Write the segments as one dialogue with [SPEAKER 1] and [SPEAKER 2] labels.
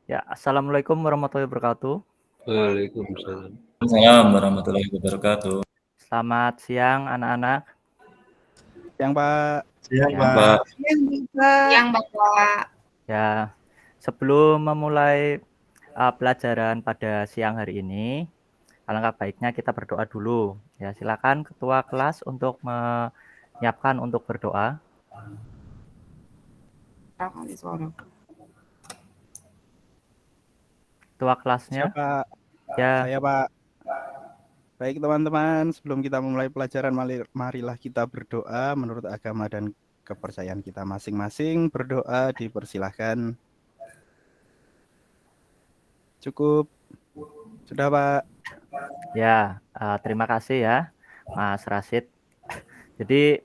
[SPEAKER 1] Ya, assalamualaikum warahmatullahi wabarakatuh.
[SPEAKER 2] Waalaikumsalam.
[SPEAKER 3] Waalaikumsalam warahmatullahi wabarakatuh.
[SPEAKER 1] Selamat siang anak-anak.
[SPEAKER 4] Yang Pak.
[SPEAKER 3] Siang,
[SPEAKER 1] Ya.
[SPEAKER 3] Pak.
[SPEAKER 5] Yang Bapak.
[SPEAKER 1] Ya, sebelum memulai pelajaran pada siang hari ini, alangkah baiknya kita berdoa dulu. Ya, silakan ketua kelas untuk menyiapkan untuk berdoa. Ketua kelasnya.
[SPEAKER 4] Siapa?
[SPEAKER 1] Ya.
[SPEAKER 4] Saya Pak. Baik teman-teman, sebelum kita memulai pelajaran, marilah kita berdoa menurut agama dan kepercayaan kita masing-masing. Berdoa dipersilahkan. Cukup. Sudah Pak.
[SPEAKER 1] Ya, terima kasih ya Mas Rasid. Jadi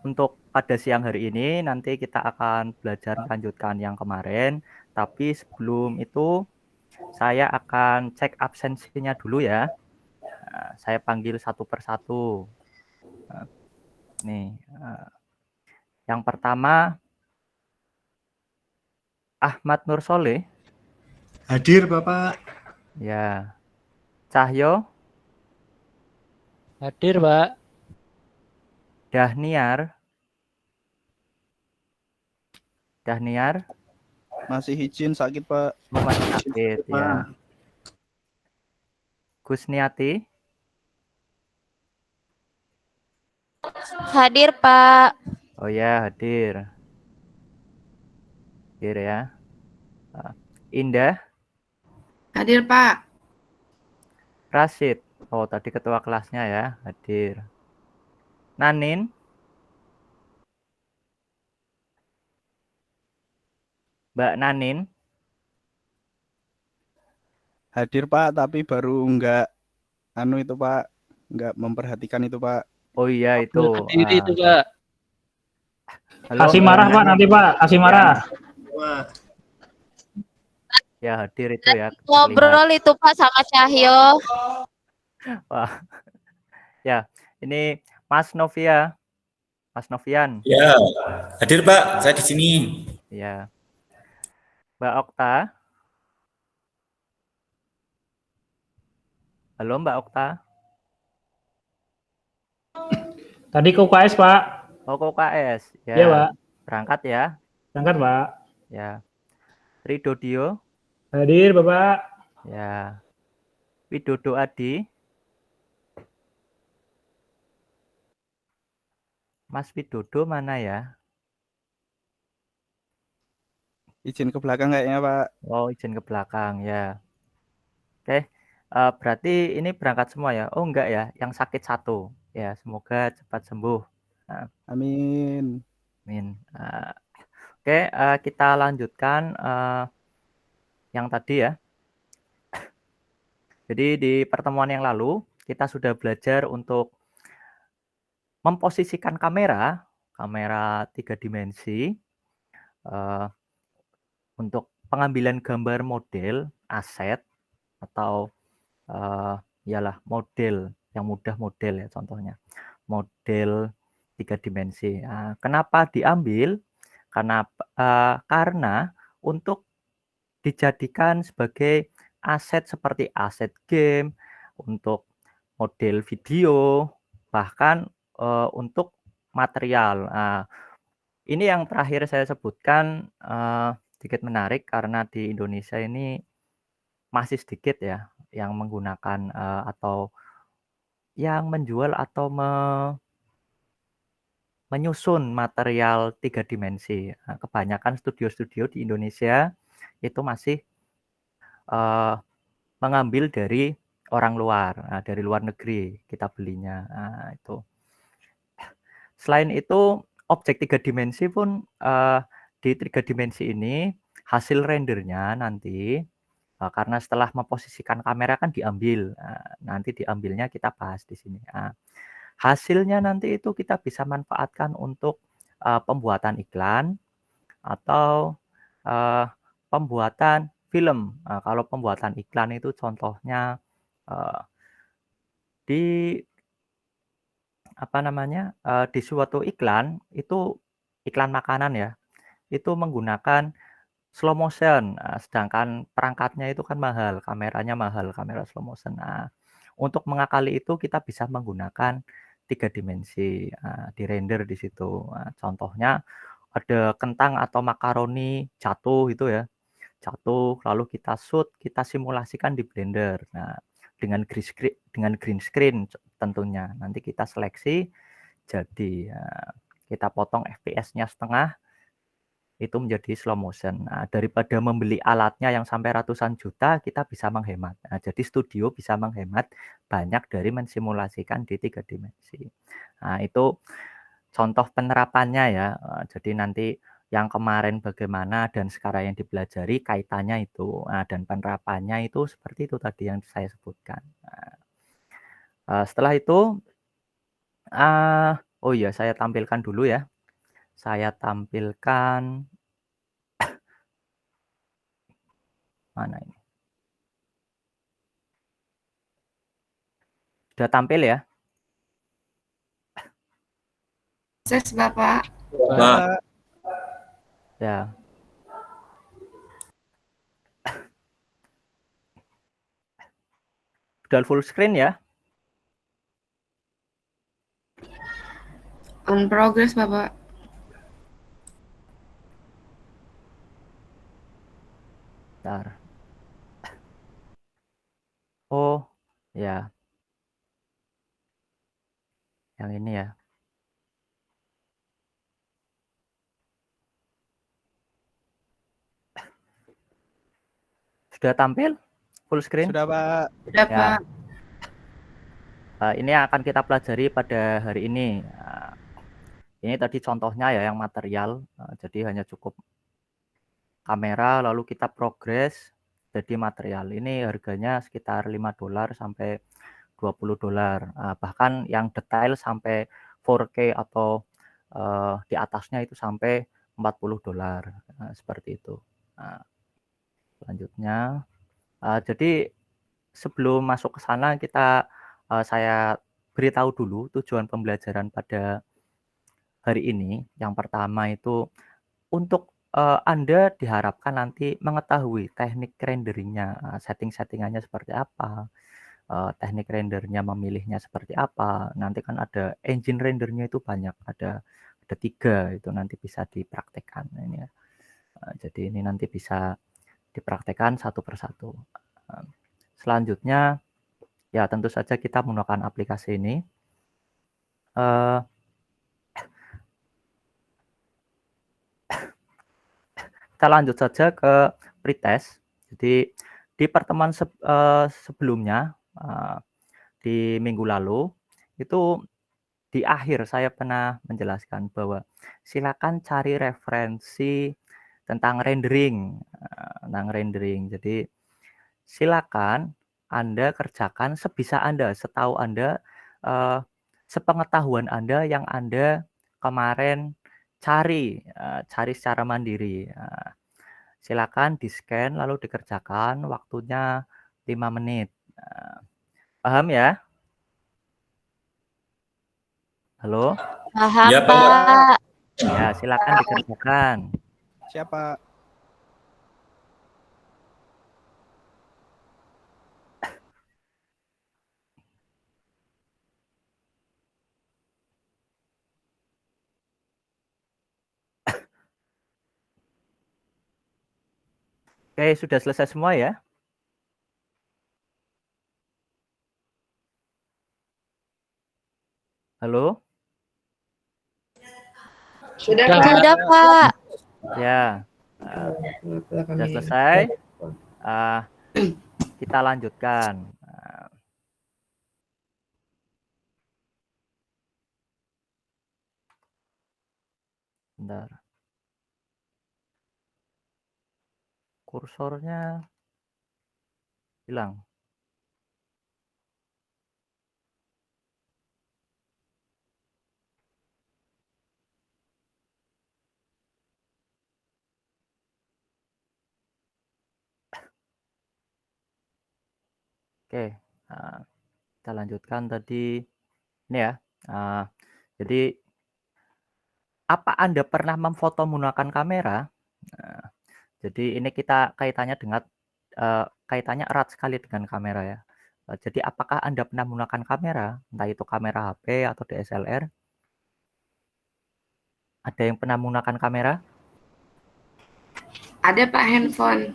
[SPEAKER 1] untuk pada siang hari ini nanti kita akan belajar melanjutkan yang kemarin, tapi sebelum itu saya akan cek absensinya dulu ya. Saya panggil satu persatu. Nih, yang pertama Ahmad Nur Soleh.
[SPEAKER 6] Hadir Bapak.
[SPEAKER 1] Ya. Cahyo.
[SPEAKER 7] Hadir Pak.
[SPEAKER 1] Dahniar.
[SPEAKER 4] Masih izin sakit Pak.
[SPEAKER 1] Masih sakit ya. Gusniati.
[SPEAKER 5] Hadir Pak.
[SPEAKER 1] Oh ya, hadir. Hadir ya. Indah.
[SPEAKER 5] Hadir Pak.
[SPEAKER 1] Rasid. Oh, tadi ketua kelasnya ya, hadir. Nanin. Mbak Nanin.
[SPEAKER 4] Hadir Pak, tapi baru enggak itu Pak, enggak memperhatikan itu Pak.
[SPEAKER 1] Oh iya itu.
[SPEAKER 7] Diri itu Pak.
[SPEAKER 1] Halo,
[SPEAKER 8] kasih marah Pak nanti Pak, kasih marah.
[SPEAKER 1] Ya hadir itu ya.
[SPEAKER 5] Ngobrol itu Pak sama Cahyo.
[SPEAKER 1] Wah. Ya, ini Mas Novia. Mas Novian.
[SPEAKER 3] Ya, hadir Pak, saya di sini.
[SPEAKER 1] Ya. Mbak Okta. Halo Mbak Okta.
[SPEAKER 8] Tadi ke UKS Pak.
[SPEAKER 1] Oh, ke UKS. Ya.
[SPEAKER 8] Iya Pak.
[SPEAKER 1] Berangkat ya.
[SPEAKER 8] Berangkat Pak.
[SPEAKER 1] Ya. Rido Dio.
[SPEAKER 8] Hadir Bapak.
[SPEAKER 1] Ya. Widodo Adi. Mas Widodo mana ya?
[SPEAKER 4] Izin ke belakang kayaknya Pak.
[SPEAKER 1] Oh, izin ke belakang ya. Oke, berarti ini berangkat semua ya? Oh enggak ya, yang sakit satu. Ya, semoga cepat sembuh. Nah,
[SPEAKER 4] amin.
[SPEAKER 1] Amin. Oke, kita lanjutkan yang tadi ya. Jadi di pertemuan yang lalu kita sudah belajar untuk memposisikan kamera 3 dimensi untuk pengambilan gambar model aset atau ialah model yang mudah model ya contohnya model 3 dimensi. Kenapa diambil? Karena untuk dijadikan sebagai aset seperti aset game, untuk model video, bahkan untuk material. Ini yang terakhir saya sebutkan sedikit menarik karena di Indonesia ini masih sedikit ya yang menggunakan atau yang menjual atau menyusun material 3 dimensi. Kebanyakan studio-studio di Indonesia itu masih mengambil dari orang luar, dari luar negeri kita belinya. Itu. Selain itu, objek 3 dimensi pun di 3 dimensi ini hasil rendernya nanti karena setelah memposisikan kamera kan diambil. Nanti diambilnya kita bahas di sini. Hasilnya nanti itu kita bisa manfaatkan untuk pembuatan iklan atau pembuatan film. Kalau pembuatan iklan itu contohnya di di suatu iklan itu iklan makanan ya, itu menggunakan slow motion, sedangkan perangkatnya itu kan mahal, kameranya mahal, kamera slow motion. Nah, untuk mengakali itu kita bisa menggunakan 3 dimensi, di-render di situ. Contohnya ada kentang atau makaroni jatuh itu ya, jatuh lalu kita shoot, kita simulasikan di Blender. Nah, dengan green screen tentunya. Nanti kita seleksi jadi, kita potong FPS-nya setengah, itu menjadi slow motion. Nah, daripada membeli alatnya yang sampai ratusan juta, kita bisa menghemat. Nah, jadi studio bisa menghemat banyak dari mensimulasikan di 3 dimensi. Nah, itu contoh penerapannya ya. Jadi nanti yang kemarin bagaimana dan sekarang yang dipelajari kaitannya itu. Nah, dan penerapannya itu seperti itu tadi yang saya sebutkan. Nah, setelah itu, oh iya saya tampilkan dulu ya. Saya tampilkan mana ini? Sudah tampil ya?
[SPEAKER 5] Sukses Bapak.
[SPEAKER 3] Pak,
[SPEAKER 1] Ya. Sudah full screen ya?
[SPEAKER 5] On progress Bapak.
[SPEAKER 1] Bentar. Oh, ya. Yang ini ya. Sudah tampil? Full screen?
[SPEAKER 4] Sudah, Pak.
[SPEAKER 5] Sudah
[SPEAKER 1] Ya.
[SPEAKER 5] Pak.
[SPEAKER 1] Ini akan kita pelajari pada hari ini. Ini tadi contohnya ya yang material. Jadi hanya cukup kamera lalu kita progres jadi material. Ini harganya sekitar $5 sampai $20. Bahkan yang detail sampai 4K atau di atasnya itu sampai $40. Seperti itu. Selanjutnya, jadi sebelum masuk ke sana saya beritahu dulu tujuan pembelajaran pada hari ini. Yang pertama itu untuk Anda diharapkan nanti mengetahui teknik renderingnya, setting-settingannya seperti apa, teknik rendernya memilihnya seperti apa. Nanti kan ada engine rendernya itu banyak, ada 3 itu nanti bisa dipraktekkan ini ya. Jadi ini nanti bisa dipraktekkan satu persatu. Selanjutnya ya tentu saja kita menggunakan aplikasi ini. Kita lanjut saja ke pretest. Jadi di pertemuan sebelumnya di minggu lalu itu di akhir saya pernah menjelaskan bahwa silakan cari referensi tentang rendering, Jadi silakan Anda kerjakan sebisa Anda, setahu Anda, sepengetahuan Anda yang Anda kemarin cari secara mandiri. Silakan di-scan lalu dikerjakan, waktunya 5 menit. Paham ya? Halo?
[SPEAKER 5] Paham
[SPEAKER 3] Ya, Pak.
[SPEAKER 5] Pak.
[SPEAKER 1] Ya, silakan dikerjakan.
[SPEAKER 4] Siapa?
[SPEAKER 1] Oke, sudah selesai semua ya? Halo?
[SPEAKER 5] Sudah Pak.
[SPEAKER 1] Ya, sudah selesai. Kita lanjutkan. Bentar. Kursornya hilang. Oke, kita lanjutkan tadi ini ya. Jadi apa Anda pernah memfoto menggunakan kamera? Jadi ini kita kaitannya erat sekali dengan kamera ya. Jadi apakah Anda pernah menggunakan kamera, entah itu kamera HP atau DSLR? Ada yang pernah menggunakan kamera?
[SPEAKER 5] Ada Pak handphone.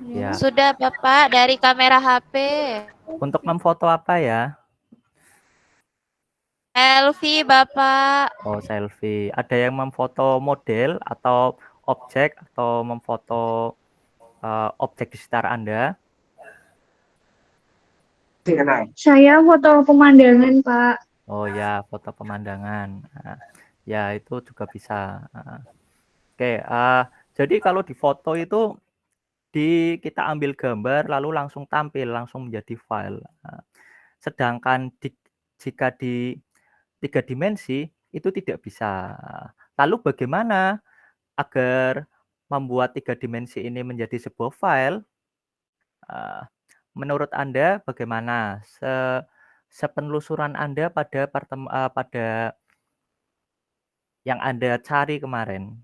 [SPEAKER 1] Ya.
[SPEAKER 5] Sudah Bapak dari kamera HP.
[SPEAKER 1] Untuk memfoto apa ya?
[SPEAKER 5] Selfie Bapak.
[SPEAKER 1] Oh, selfie. Ada yang memfoto model atau objek atau memfoto objek di sekitar Anda?
[SPEAKER 7] Saya foto pemandangan, Pak.
[SPEAKER 1] Oh ya, foto pemandangan. Ya, itu juga bisa. Oke, jadi kalau di foto itu kita ambil gambar lalu langsung tampil, langsung menjadi file. Sedangkan jika di 3 dimensi itu tidak bisa. Lalu bagaimana agar membuat 3 dimensi ini menjadi sebuah file? Menurut Anda bagaimana sepenelusuran Anda pada yang Anda cari kemarin,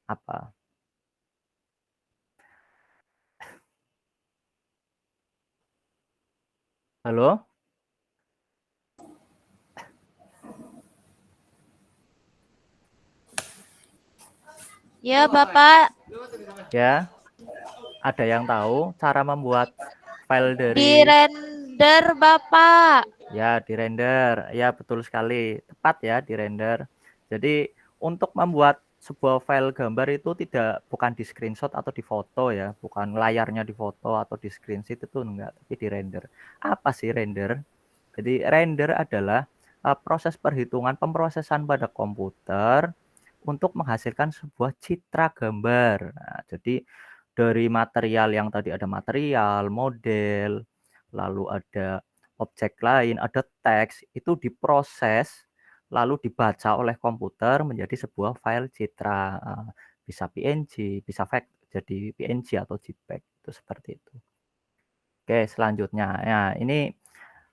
[SPEAKER 1] apa? Halo?
[SPEAKER 5] Ya Bapak.
[SPEAKER 1] Ya. Ada yang tahu cara membuat file dari
[SPEAKER 5] Di render Bapak.
[SPEAKER 1] Ya, di render. Ya, betul sekali. Tepat ya, di render. Jadi, untuk membuat sebuah file gambar itu bukan di screenshot atau di foto ya, bukan layarnya di foto atau di screenshot itu enggak, tapi di render. Apa sih render? Jadi, render adalah proses perhitungan pemrosesan pada komputer untuk menghasilkan sebuah citra gambar. Nah, jadi dari material yang tadi ada material, model, lalu ada objek lain, ada teks, itu diproses lalu dibaca oleh komputer menjadi sebuah file citra. Bisa PNG, bisa jadi PNG atau JPEG, itu seperti itu. Oke, selanjutnya. Ya, ini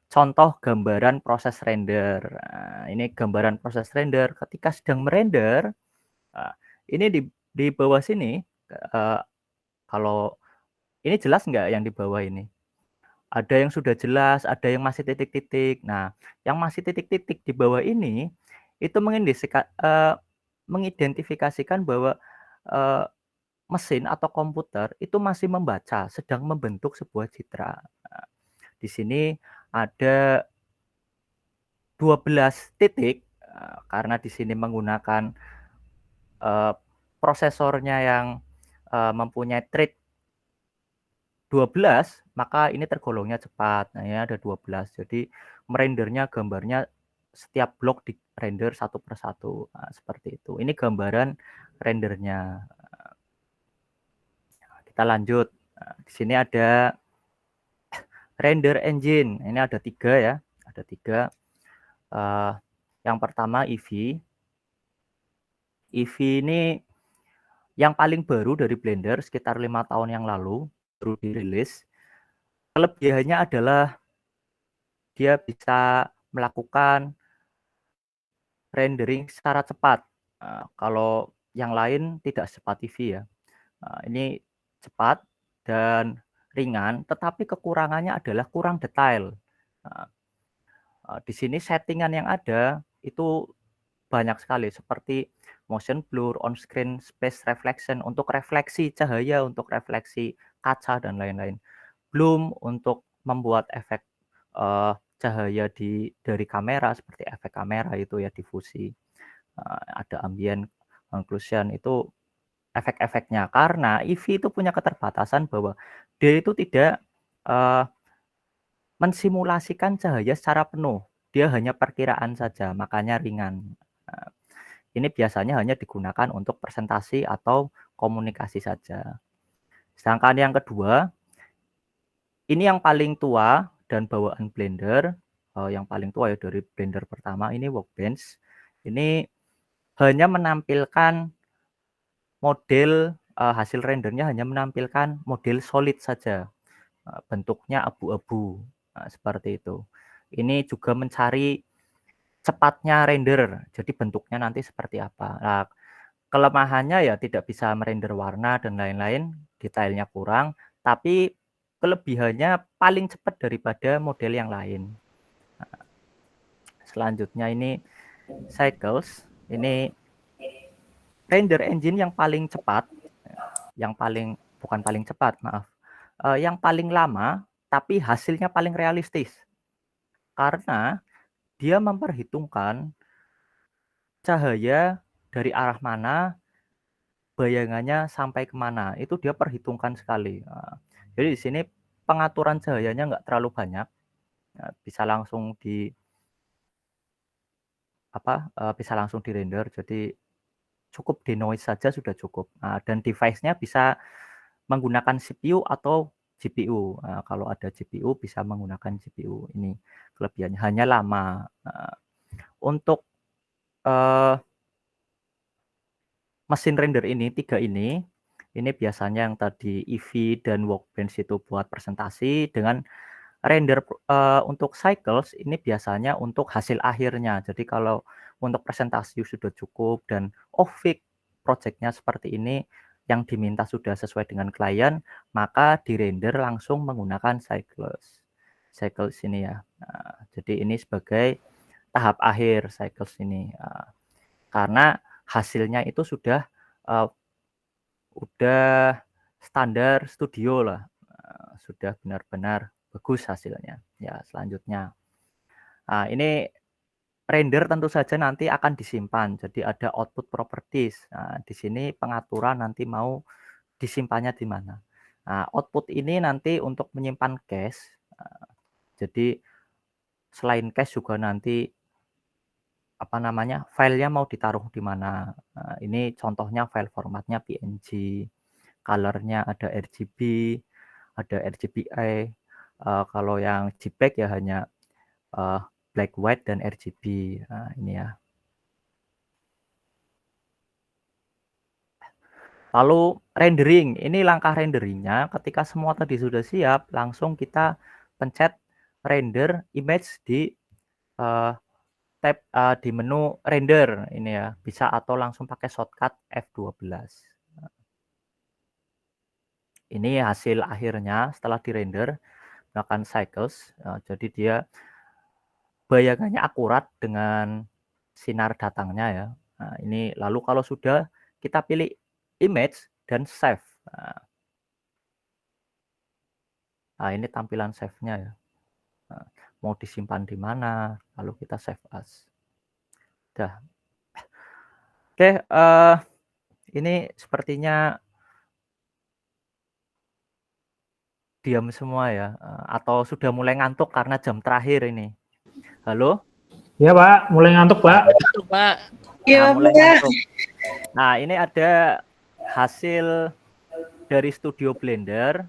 [SPEAKER 1] contoh gambaran proses render. Ini gambaran proses render ketika sedang merender. Ini di bawah sini, kalau ini jelas nggak yang di bawah ini? Ada yang sudah jelas, ada yang masih titik-titik. Nah, yang masih titik-titik di bawah ini itu mengidentifikasikan bahwa mesin atau komputer itu masih membaca, sedang membentuk sebuah citra. Nah, di sini ada 12 titik karena di sini menggunakan prosesornya yang mempunyai thread 12, maka ini tergolongnya cepat. Nah, ini ada 12. Jadi merendernya gambarnya setiap blok di render satu persatu. Nah, seperti itu. Ini gambaran rendernya. Kita lanjut. Nah, di sini ada render engine. Ini ada 3 ya. Ada 3. Yang pertama Eevee. Eevee ini yang paling baru dari Blender, sekitar 5 tahun yang lalu baru dirilis. Kelebihannya adalah dia bisa melakukan rendering secara cepat. Kalau yang lain tidak secepat Eevee ya. Ini cepat dan ringan, tetapi kekurangannya adalah kurang detail. Di sini settingan yang ada itu banyak sekali, seperti motion blur, on-screen space reflection untuk refleksi cahaya, untuk refleksi kaca, dan lain-lain. Belum untuk membuat efek cahaya dari kamera, seperti efek kamera itu ya, difusi. Ada ambient occlusion, itu efek-efeknya. Karena Eevee itu punya keterbatasan bahwa dia itu tidak mensimulasikan cahaya secara penuh. Dia hanya perkiraan saja, makanya ringan. Ini biasanya hanya digunakan untuk presentasi atau komunikasi saja. Sedangkan yang kedua, ini yang paling tua dan bawaan Blender, yang paling tua ya dari Blender pertama, ini Workbench. Ini hanya menampilkan model, hasil rendernya hanya menampilkan model solid saja. Bentuknya abu-abu, seperti itu. Ini juga mencari cepatnya render, jadi bentuknya nanti seperti apa. Nah, kelemahannya ya tidak bisa merender warna dan lain-lain, detailnya kurang, tapi kelebihannya paling cepat daripada model yang lain. Nah, selanjutnya ini Cycles, ini render engine yang paling cepat, bukan paling cepat, maaf, yang paling lama, tapi hasilnya paling realistis. Karena dia memperhitungkan cahaya dari arah mana, bayangannya sampai kemana, itu dia perhitungkan sekali. Jadi di sini pengaturan cahayanya nggak terlalu banyak, bisa langsung bisa langsung di render. Jadi cukup denoise saja sudah cukup. Dan device-nya bisa menggunakan CPU atau GPU. Kalau ada GPU bisa menggunakan GPU. Ini kelebihannya, hanya lama. Untuk mesin render ini, 3 ini biasanya yang tadi Eevee dan Workbench itu buat presentasi, dengan render untuk Cycles ini biasanya untuk hasil akhirnya. Jadi kalau untuk presentasi sudah cukup dan fix projectnya seperti ini, yang diminta sudah sesuai dengan klien, maka di render langsung menggunakan Cycles ini ya. Jadi ini sebagai tahap akhir Cycles ini, karena hasilnya itu sudah standar studio lah, sudah benar-benar bagus hasilnya. Ya, selanjutnya. Ini render tentu saja nanti akan disimpan. Jadi ada output properties. Di sini pengaturan nanti mau disimpannya di mana. Output ini nanti untuk menyimpan cache. Jadi selain cache juga nanti filenya mau ditaruh di mana. Ini contohnya file formatnya PNG, colornya ada RGB, ada RGBA. Kalau yang JPEG ya hanya black, white, dan RGB. Ini ya. Lalu rendering, ini langkah renderingnya. Ketika semua tadi sudah siap, langsung kita pencet render image di tab di menu render ini ya, bisa atau langsung pakai shortcut F12. Ini hasil akhirnya setelah di render menggunakan Cycles. Jadi dia bayangannya akurat dengan sinar datangnya ya. Ini lalu kalau sudah kita pilih image dan save. Ini tampilan save-nya ya. Mau disimpan di mana, lalu kita save as. Dah. Oke, ini sepertinya diam semua ya, atau sudah mulai ngantuk karena jam terakhir ini. Halo?
[SPEAKER 8] Ya Pak, mulai ngantuk Pak.
[SPEAKER 1] Mulai ngantuk. Nah, ini ada hasil dari Studio Blender.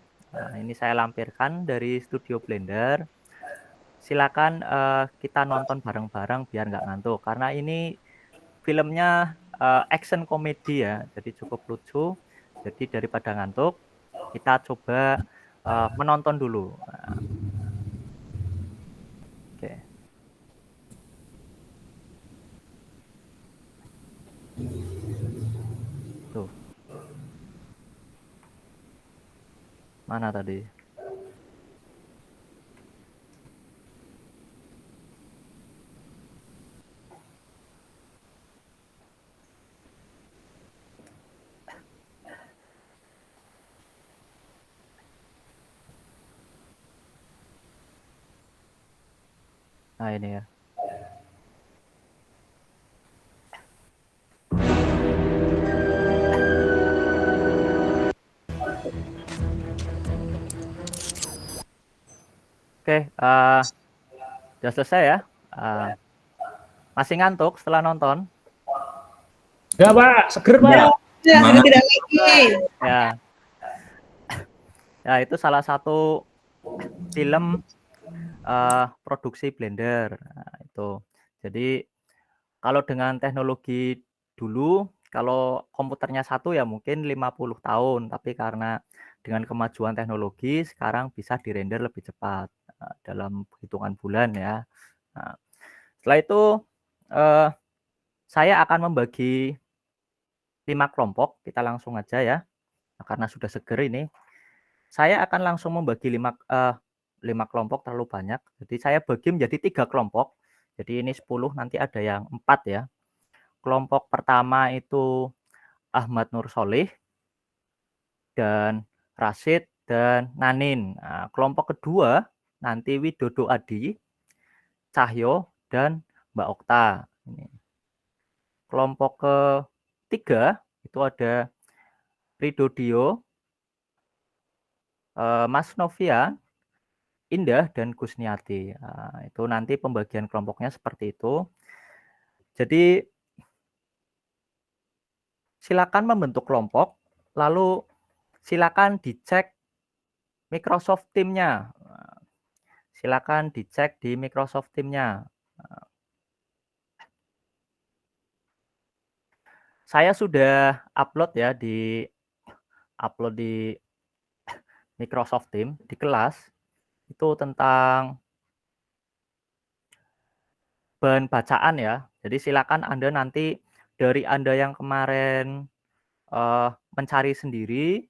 [SPEAKER 1] Ini saya lampirkan dari Studio Blender. Silakan kita nonton bareng-bareng biar nggak ngantuk. Karena ini filmnya action komedi ya, jadi cukup lucu. Jadi daripada ngantuk, kita coba menonton dulu. Oke. Tuh. Mana tadi? Nah, ini ya. Oke, sudah selesai ya. Masih ngantuk setelah nonton?
[SPEAKER 8] Enggak Pak, seger Pak.
[SPEAKER 3] Ya,
[SPEAKER 9] tidak lagi.
[SPEAKER 1] Ya. Ya, itu salah satu film produksi Blender. Nah, itu. Jadi kalau dengan teknologi dulu, kalau komputernya satu ya mungkin 50 tahun, tapi karena dengan kemajuan teknologi sekarang bisa dirender lebih cepat dalam hitungan bulan ya. Nah, setelah itu saya akan membagi 5 kelompok, kita langsung aja ya. Nah, karena sudah seger ini, saya akan langsung membagi 5 kelompok terlalu banyak. Jadi saya bagi menjadi 3 kelompok. Jadi ini 10, nanti ada yang 4 ya. Kelompok pertama itu Ahmad Nur Solih dan Rashid dan Nanin. Nah, kelompok kedua nanti Widodo Adi, Cahyo dan Mbak Okta. Ini. Kelompok ketiga itu ada Ridho Dio, Mas Novian, Indah dan Gusniati. Nah, itu nanti pembagian kelompoknya seperti itu. Jadi silakan membentuk kelompok, lalu silakan dicek Microsoft Teams-nya. Silakan dicek di Microsoft Teams-nya. Saya sudah upload ya di Microsoft Teams di kelas itu tentang bahan bacaan ya. Jadi silakan Anda nanti dari Anda yang kemarin mencari sendiri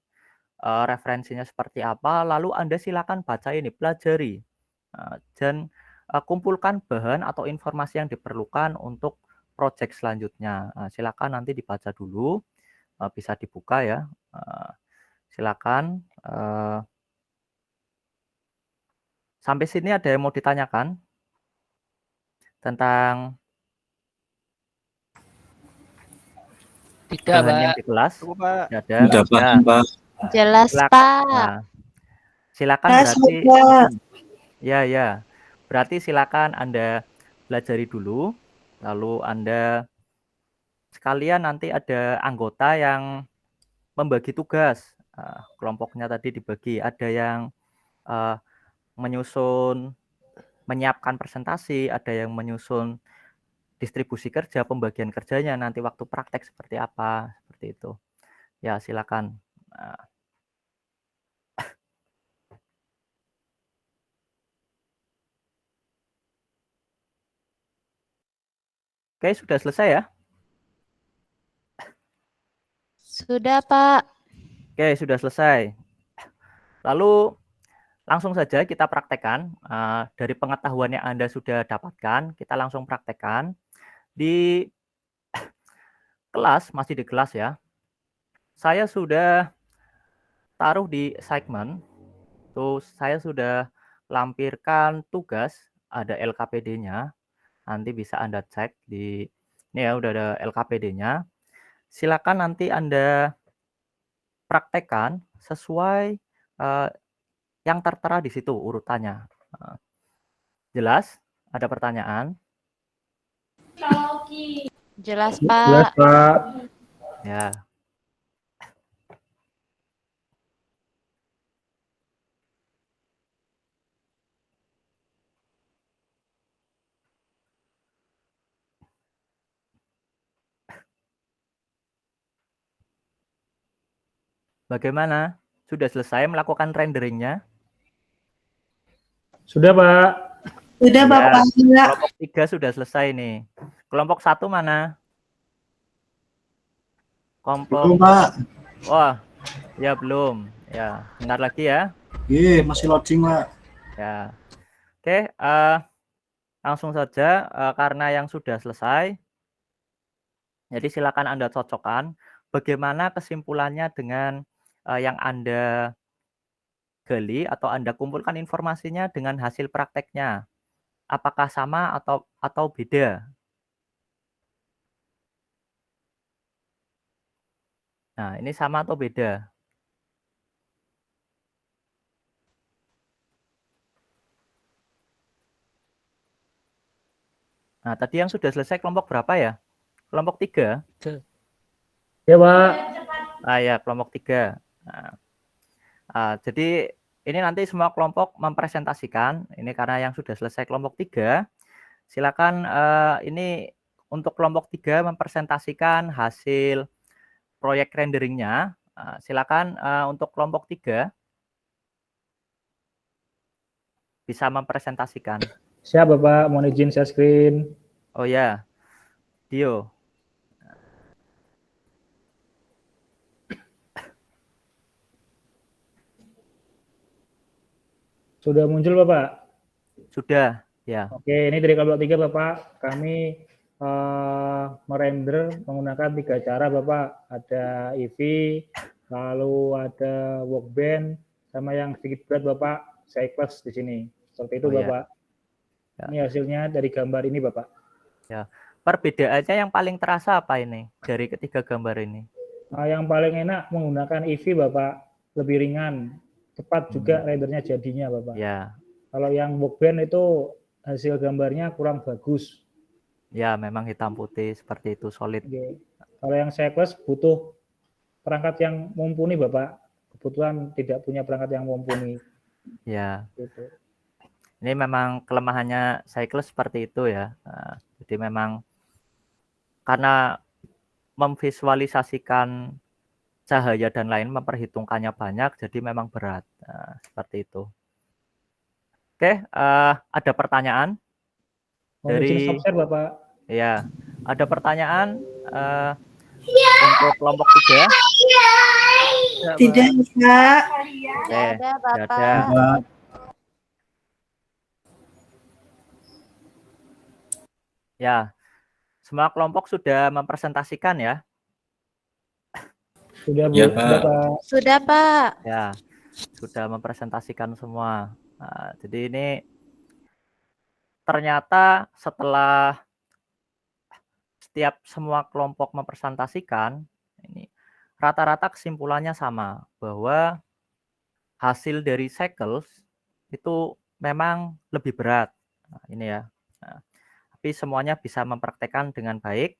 [SPEAKER 1] referensinya seperti apa, lalu Anda silakan baca ini, pelajari dan kumpulkan bahan atau informasi yang diperlukan untuk proyek selanjutnya. Silakan nanti dibaca dulu, bisa dibuka ya. Silakan. Sampai sini ada yang mau ditanyakan tentang bahan yang di kelas?
[SPEAKER 4] Cukup, Pak.
[SPEAKER 1] Tidak ada.
[SPEAKER 3] Sudah paham, Pak.
[SPEAKER 5] Jelas,
[SPEAKER 1] Silakan.
[SPEAKER 5] Pak.
[SPEAKER 1] Silakan berarti. Ya. Berarti silakan Anda pelajari dulu, lalu Anda sekalian nanti ada anggota yang membagi tugas. Kelompoknya tadi dibagi, ada yang menyiapkan presentasi, ada yang menyusun distribusi kerja, pembagian kerjanya, nanti waktu praktek seperti apa, seperti itu. Ya, silakan. Oke, sudah selesai ya?
[SPEAKER 5] Sudah, Pak.
[SPEAKER 1] Oke, sudah selesai. Lalu langsung saja kita praktekkan. Dari pengetahuan yang Anda sudah dapatkan, kita langsung praktekkan. Di kelas, masih di kelas ya, saya sudah taruh di segmen. Terus saya sudah lampirkan tugas, ada LKPD-nya. Nanti bisa Anda cek di ini ya, udah ada LKPD-nya. Silakan nanti Anda praktekkan sesuai yang tertera di situ urutannya. Jelas? Ada pertanyaan?
[SPEAKER 5] Jelas,
[SPEAKER 8] Jelas,
[SPEAKER 5] Pak.
[SPEAKER 8] Pak.
[SPEAKER 1] Ya. Bagaimana? Sudah selesai melakukan renderingnya?
[SPEAKER 8] Sudah, Pak.
[SPEAKER 7] Sudah,
[SPEAKER 1] Ya,
[SPEAKER 7] Bapak.
[SPEAKER 1] kelompok 3 sudah selesai nih. Kelompok 1 mana?
[SPEAKER 6] Belum, Pak.
[SPEAKER 1] Wah, ya belum. Ya, bentar lagi ya.
[SPEAKER 6] Iya, masih loading, Pak.
[SPEAKER 1] Ya. Oke, langsung saja karena yang sudah selesai. Jadi silakan Anda cocokkan bagaimana kesimpulannya dengan yang Anda gali atau Anda kumpulkan informasinya dengan hasil prakteknya. Apakah sama atau beda? Nah, ini sama atau beda? Nah, tadi yang sudah selesai kelompok berapa ya? Kelompok 3?
[SPEAKER 8] Ya, Pak.
[SPEAKER 1] Ya, kelompok 3. Nah, jadi ini nanti semua kelompok mempresentasikan. Ini karena yang sudah selesai kelompok 3. Silakan ini untuk kelompok 3 mempresentasikan hasil proyek renderingnya. Silakan untuk kelompok 3 bisa mempresentasikan.
[SPEAKER 8] Siap, Bapak. Mohon izin share screen.
[SPEAKER 1] Oh ya, Dio.
[SPEAKER 8] Sudah muncul Bapak?
[SPEAKER 1] Sudah, ya.
[SPEAKER 8] Oke, ini dari kelompok 3 Bapak. Kami merender menggunakan 3 cara Bapak. Ada EV, lalu ada workbench, sama yang sedikit berat Bapak, cycles di sini. Seperti itu
[SPEAKER 1] Oh, ya.
[SPEAKER 8] Bapak.
[SPEAKER 1] Ya.
[SPEAKER 8] Ini hasilnya dari gambar ini Bapak.
[SPEAKER 1] Ya. Perbedaannya yang paling terasa apa ini dari ketiga gambar ini?
[SPEAKER 8] Yang paling enak menggunakan EV Bapak, lebih ringan, cepat juga rendernya jadinya Bapak.
[SPEAKER 1] Ya.
[SPEAKER 8] Kalau yang workbench itu hasil gambarnya kurang bagus.
[SPEAKER 1] Ya, memang hitam putih seperti itu, solid.
[SPEAKER 8] Oke. Kalau yang cycles butuh perangkat yang mumpuni Bapak. Kebetulan tidak punya perangkat yang mumpuni.
[SPEAKER 1] Ya.
[SPEAKER 8] Gitu.
[SPEAKER 1] Ini memang kelemahannya cycles seperti itu ya. Jadi memang karena memvisualisasikan cahaya dan lain memperhitungkannya banyak, jadi memang berat. Seperti itu. Oke, ada pertanyaan
[SPEAKER 8] dari stop share Bapak.
[SPEAKER 1] Ya, ada pertanyaan untuk kelompok 3?
[SPEAKER 9] Tidak, Pak.
[SPEAKER 5] Tidak ada, Bapak.
[SPEAKER 1] Tidak ada. Ya, semua kelompok sudah mempresentasikan ya?
[SPEAKER 8] Sudah, Bu.
[SPEAKER 3] Ya, Pak.
[SPEAKER 5] Sudah, Pak.
[SPEAKER 1] Ya, sudah mempresentasikan semua. Jadi ini ternyata setelah setiap semua kelompok mempresentasikan, ini rata-rata kesimpulannya sama, bahwa hasil dari cycles itu memang lebih berat. Ini ya. Tapi semuanya bisa mempraktekkan dengan baik.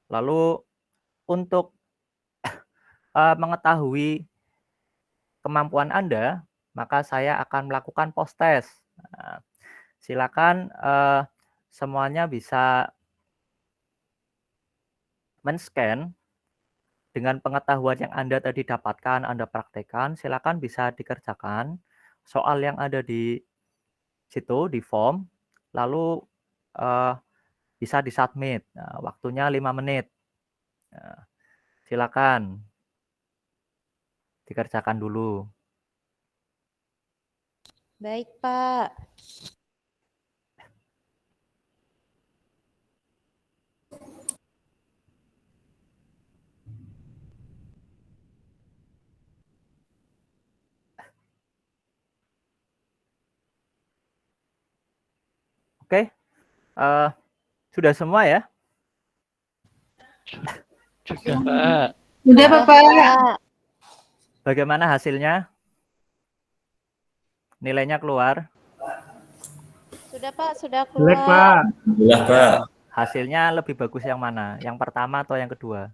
[SPEAKER 1] Lalu untuk mengetahui kemampuan Anda, maka saya akan melakukan post test. Silakan semuanya bisa men-scan dengan pengetahuan yang Anda tadi dapatkan, Anda praktekkan, silakan bisa dikerjakan soal yang ada di situ, di form, lalu bisa disubmit. Waktunya 5 menit. Silakan dikerjakan dulu.
[SPEAKER 5] Baik, Pak.
[SPEAKER 1] Oke, sudah semua ya?
[SPEAKER 2] Sudah, Pak.
[SPEAKER 9] Sudah, Bapak.
[SPEAKER 1] Bagaimana hasilnya? Nilainya keluar?
[SPEAKER 5] Sudah, Pak. Sudah
[SPEAKER 8] Jelek,
[SPEAKER 5] keluar.
[SPEAKER 8] Pak.
[SPEAKER 3] Alhamdulillah, Pak.
[SPEAKER 1] Hasilnya lebih bagus yang mana? Yang pertama atau yang kedua?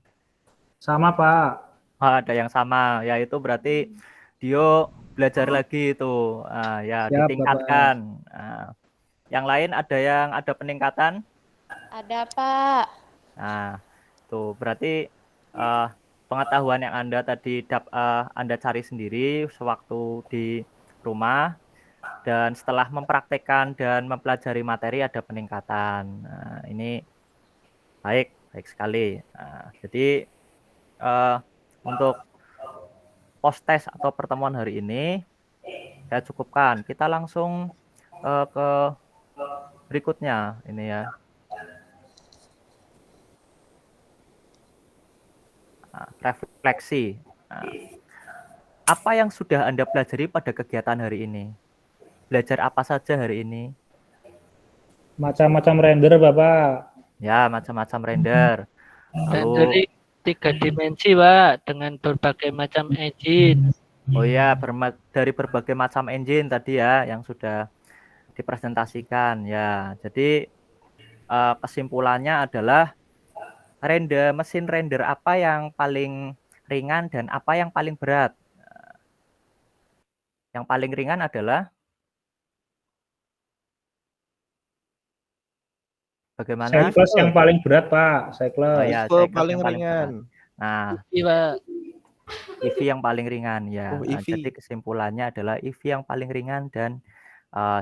[SPEAKER 8] Sama, Pak.
[SPEAKER 1] Ada yang sama, yaitu berarti Dio belajar lagi itu, ya
[SPEAKER 8] Siap,
[SPEAKER 1] ditingkatkan. Yang lain ada yang ada peningkatan?
[SPEAKER 5] Ada, Pak.
[SPEAKER 1] Nah, tuh berarti pengetahuan yang Anda tadi Anda cari sendiri sewaktu di rumah, dan setelah mempraktekkan dan mempelajari materi ada peningkatan. Nah, ini baik sekali. Jadi untuk post test atau pertemuan hari ini saya cukupkan. Kita langsung ke berikutnya ini ya. Refleksi. Apa yang sudah Anda pelajari pada kegiatan hari ini? Belajar apa saja hari ini?
[SPEAKER 8] Macam-macam render, Bapak.
[SPEAKER 1] Ya, macam-macam render.
[SPEAKER 2] Dari 3 dimensi, Pak, dengan berbagai macam engine.
[SPEAKER 1] Oh ya, dari berbagai macam engine tadi ya, yang sudah dipresentasikan ya. Jadi kesimpulannya adalah mesin render apa yang paling ringan dan apa yang paling berat. Yang paling ringan adalah bagaimana?
[SPEAKER 8] Cycles yang paling berat, Pak. Cycles.
[SPEAKER 1] Oh ya,
[SPEAKER 4] Tipe
[SPEAKER 1] cycles
[SPEAKER 4] paling
[SPEAKER 1] yang
[SPEAKER 4] ringan.
[SPEAKER 1] berat. Nah,
[SPEAKER 2] Iya,
[SPEAKER 1] EV yang paling ringan ya.
[SPEAKER 4] Oh,
[SPEAKER 1] Nah,
[SPEAKER 4] EV.
[SPEAKER 1] jadi kesimpulannya adalah EV yang paling ringan dan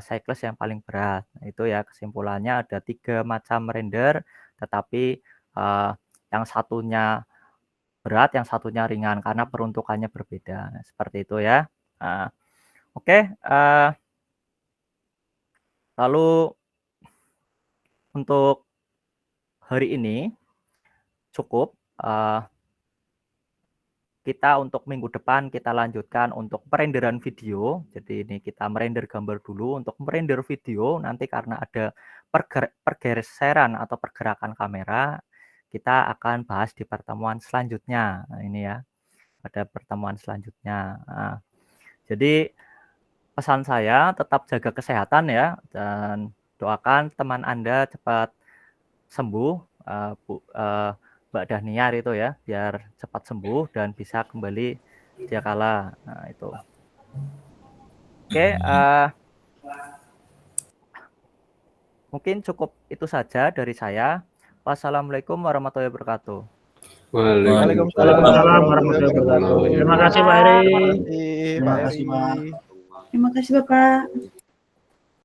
[SPEAKER 1] cycles yang paling berat. Nah, itu ya kesimpulannya, ada 3 macam render, tetapi yang satunya berat, yang satunya ringan karena peruntukannya berbeda. Nah, seperti itu ya. Oke, Lalu untuk hari ini cukup. Kita untuk minggu depan kita lanjutkan untuk perenderan video. Jadi ini kita merender gambar dulu. Untuk merender video nanti karena ada pergeseran atau pergerakan kamera, kita akan bahas di pertemuan selanjutnya. Nah, ini ya, pada pertemuan selanjutnya. Nah, jadi pesan saya tetap jaga kesehatan ya, dan doakan teman Anda cepat sembuh, Mbak Dahniar itu ya, biar cepat sembuh dan bisa kembali sedia kala. Nah, itu. Oke, mungkin cukup itu saja dari saya. Wassalamualaikum warahmatullahi wabarakatuh.
[SPEAKER 8] Waalaikumsalam warahmatullahi wabarakatuh. Terima kasih Pak Eri.
[SPEAKER 4] Terima kasih, Pak Eri.
[SPEAKER 9] Terima kasih Bapak.